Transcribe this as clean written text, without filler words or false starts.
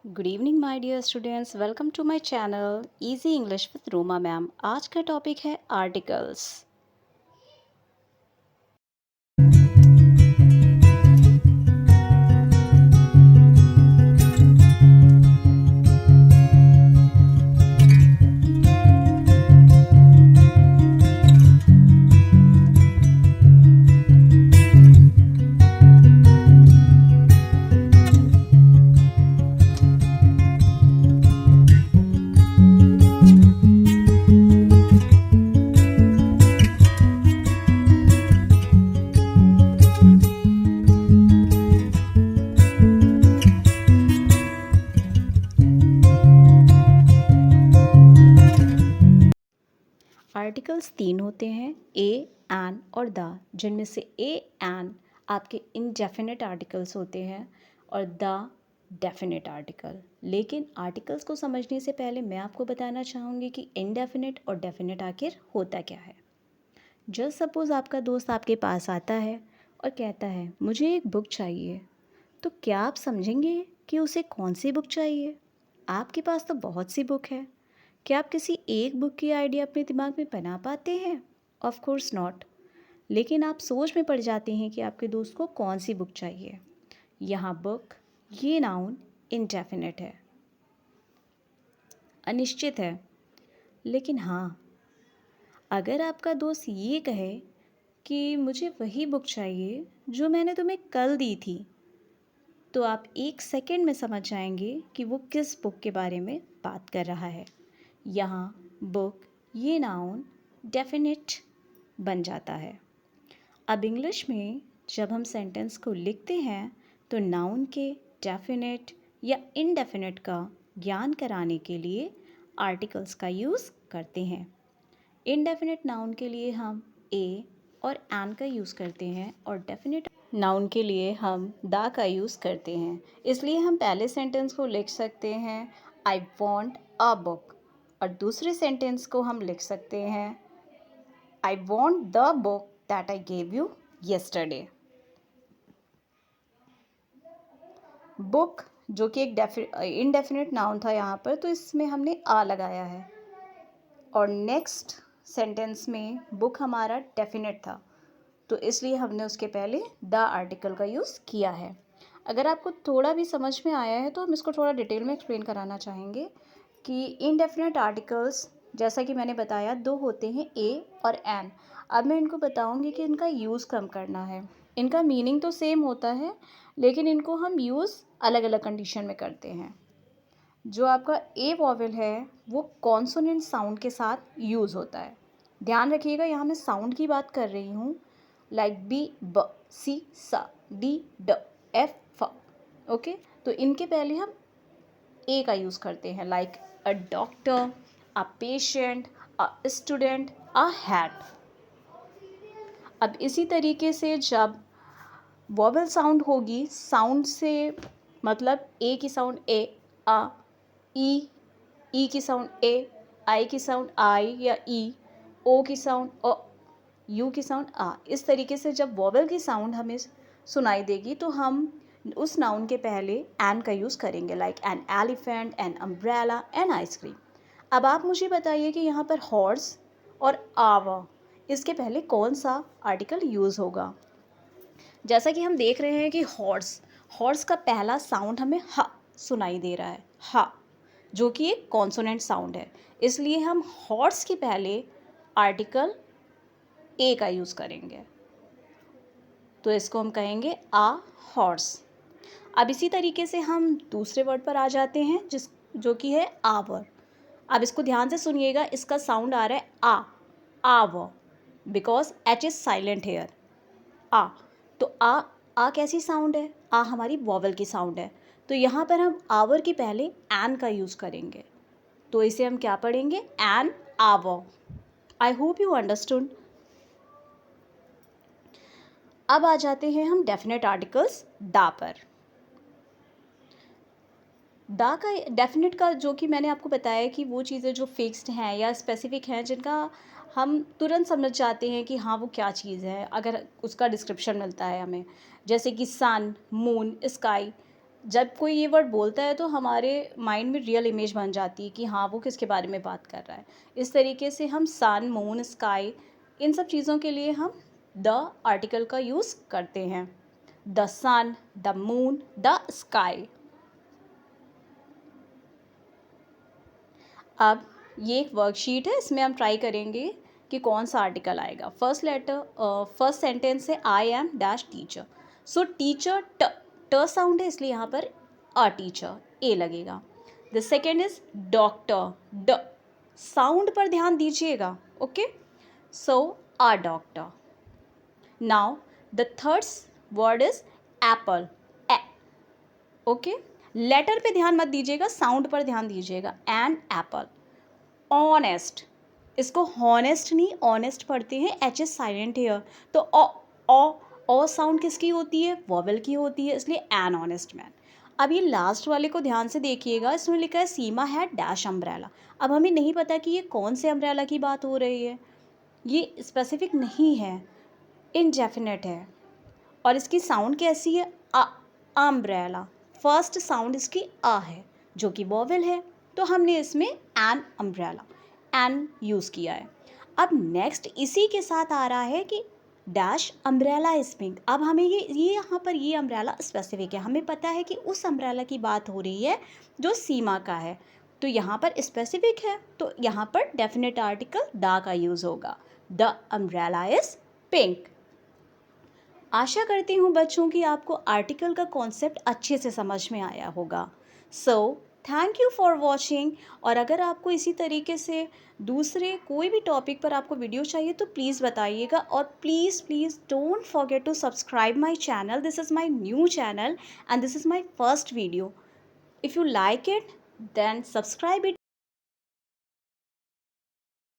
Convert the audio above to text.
Good evening my dear students, welcome to my channel easy English with Roma ma'am. आज का topic है articles. Articles तीन होते हैं, ए, एन और द, जिनमें से ए, एन आपके इनडेफिनेट आर्टिकल्स होते हैं और द डेफिनेट आर्टिकल। लेकिन आर्टिकल्स को समझने से पहले मैं आपको बताना चाहूँगी कि इनडेफिनेट और डेफिनेट आखिर होता क्या है। जस्ट सपोज़ आपका दोस्त आपके पास आता है और कहता है मुझे एक बुक चाहिए, तो क्या आप समझेंगे कि उसे कौन सी बुक चाहिए? आपके पास तो बहुत सी बुक है। क्या आप किसी एक बुक की आइडिया अपने दिमाग में बना पाते हैं? Of course not. लेकिन आप सोच में पड़ जाते हैं कि आपके दोस्त को कौन सी बुक चाहिए। यहाँ बुक, ये नाउन इनडेफिनेट है, अनिश्चित है। लेकिन हाँ, अगर आपका दोस्त ये कहे कि मुझे वही बुक चाहिए जो मैंने तुम्हें कल दी थी, तो आप एक सेकंड में समझ जाएंगे कि वो किस बुक के बारे में बात कर रहा है। यहाँ बुक, ये नाउन डेफिनेट बन जाता है। अब इंग्लिश में जब हम सेंटेंस को लिखते हैं तो नाउन के डेफिनेट या इनडेफिनेट का ज्ञान कराने के लिए आर्टिकल्स का यूज़ करते हैं। इनडेफिनेट नाउन के लिए हम ए और एन का यूज़ करते हैं और डेफिनेट नाउन के लिए हम द का यूज़ करते हैं। इसलिए हम पहले सेंटेंस को लिख सकते हैं आई वॉन्ट अ बुक, और दूसरे सेंटेंस को हम लिख सकते हैं I want the book that I gave you yesterday. Book जो कि एक इनडेफिनेट नाउन था यहाँ पर, तो इसमें हमने आ लगाया है। और नेक्स्ट सेंटेंस में बुक हमारा डेफिनेट था, तो इसलिए हमने उसके पहले द आर्टिकल का यूज़ किया है। अगर आपको थोड़ा भी समझ में आया है तो हम इसको थोड़ा डिटेल में एक्सप्लेन कराना चाहेंगे कि इनडेफिनेट आर्टिकल्स, जैसा कि मैंने बताया, दो होते हैं, ए और एन। अब मैं इनको बताऊंगी कि इनका यूज़ कम करना है। इनका मीनिंग तो सेम होता है, लेकिन इनको हम यूज़ अलग अलग कंडीशन में करते हैं। जो आपका ए वॉवेल है वो कॉन्सोनेंट साउंड के साथ यूज़ होता है। ध्यान रखिएगा, यहाँ मैं साउंड की बात कर रही हूँ, लाइक बी, ब, सी, सा, डी, ड, एफ, फ। ओके, तो इनके पहले हम ए का यूज़ करते हैं, like a doctor, a patient, a student, a hat. अब इसी तरीके से जब वॉवेल साउंड होगी, साउंड से मतलब ए की साउंड ए, आ, ई की साउंड ए, आई की साउंड आई या ई, ओ की साउंड ओ, यू की साउंड आ। इस तरीके से जब वॉवेल की साउंड हमें सुनाई देगी तो हम उस नाउन के पहले एन का यूज़ करेंगे, like an elephant, an umbrella, an ice cream. अब आप मुझे बताइए कि यहाँ पर हॉर्स और आवा, इसके पहले कौन सा आर्टिकल यूज़ होगा। जैसा कि हम देख रहे हैं कि हॉर्स, हॉर्स का पहला साउंड हमें ह सुनाई दे रहा है, ह, जो कि एक कॉन्सोनेंट साउंड है। इसलिए हम हॉर्स के पहले आर्टिकल ए का यूज़ करेंगे, तो इसको हम कहेंगे आ हॉर्स। अब इसी तरीके से हम दूसरे वर्ड पर आ जाते हैं जो कि है आवर। अब इसको ध्यान से सुनिएगा, इसका साउंड आ रहा है आ, our, because H is silent here, आ। तो आ कैसी साउंड है? आ हमारी वॉवल की साउंड है, तो यहाँ पर हम आवर के पहले एन का यूज़ करेंगे, तो इसे हम क्या पढ़ेंगे? An hour. I hope you understood. अब आ जाते हैं हम डेफिनेट आर्टिकल्स दा पर। दा का डेफिनेट का, जो कि मैंने आपको बताया कि वो चीज़ें जो फिक्स्ड हैं या स्पेसिफिक हैं, जिनका हम तुरंत समझ जाते हैं कि हाँ वो क्या चीज़ है अगर उसका डिस्क्रिप्शन मिलता है हमें, जैसे कि सन, मून, स्काई। जब कोई ये वर्ड बोलता है तो हमारे माइंड में रियल इमेज बन जाती है कि हाँ वो किसके बारे में बात कर रहा है। इस तरीके से हम सन, मून, स्काई इन सब चीज़ों के लिए हम द आर्टिकल का यूज़ करते हैं। The sun, the moon, the sky. अब ये एक वर्कशीट है, इसमें हम ट्राई करेंगे कि कौन सा आर्टिकल आएगा। फर्स्ट सेंटेंस है I am dash teacher. So teacher ट साउंड है, इसलिए यहाँ पर अ टीचर ए लगेगा। द सेकेंड इज डॉक्टर, ड साउंड पर ध्यान दीजिएगा। Okay, so a doctor. Now the third word is apple, a. Okay, letter पे ध्यान मत दीजिएगा, साउंड पर ध्यान दीजिएगा। An apple. ऑनेस्ट, इसको हॉनेस्ट नहीं ऑनेस्ट पढ़ते हैं, एच इज साइलेंट हेयर, तो ओ साउंड किसकी होती है, वॉवेल की होती है, इसलिए एन ऑनेस्ट मैन। अब ये लास्ट वाले को ध्यान से देखिएगा, इसमें लिखा है सीमा है डैश अम्ब्रेला। अब हमें नहीं पता कि ये कौन से अम्ब्रेला की बात हो रही है, ये स्पेसिफिक नहीं है, इनडेफिनेट है। और इसकी साउंड कैसी है, अम्ब्रेला। फर्स्ट साउंड इसकी आ है जो कि वॉवेल है, तो हमने इसमें एन अम्ब्रेला एन यूज़ किया है। अब नेक्स्ट इसी के साथ आ रहा है कि डैश अम्ब्रेला इज पिंक। अब हमें ये यहाँ पर ये अम्ब्रेला स्पेसिफिक है, हमें पता है कि उस अम्ब्रेला की बात हो रही है जो सीमा का है, तो यहाँ पर स्पेसिफिक है, तो यहाँ पर डेफिनेट आर्टिकल द का यूज़ होगा। The umbrella is pink. आशा करती हूँ बच्चों कि आपको आर्टिकल का कॉन्सेप्ट अच्छे से समझ में आया होगा। So thank you for watching. और अगर आपको इसी तरीके से दूसरे कोई भी टॉपिक पर आपको वीडियो चाहिए तो प्लीज़ बताइएगा, और please please don't forget to subscribe my channel. This is my new channel and this is my first video. If you like it then subscribe it.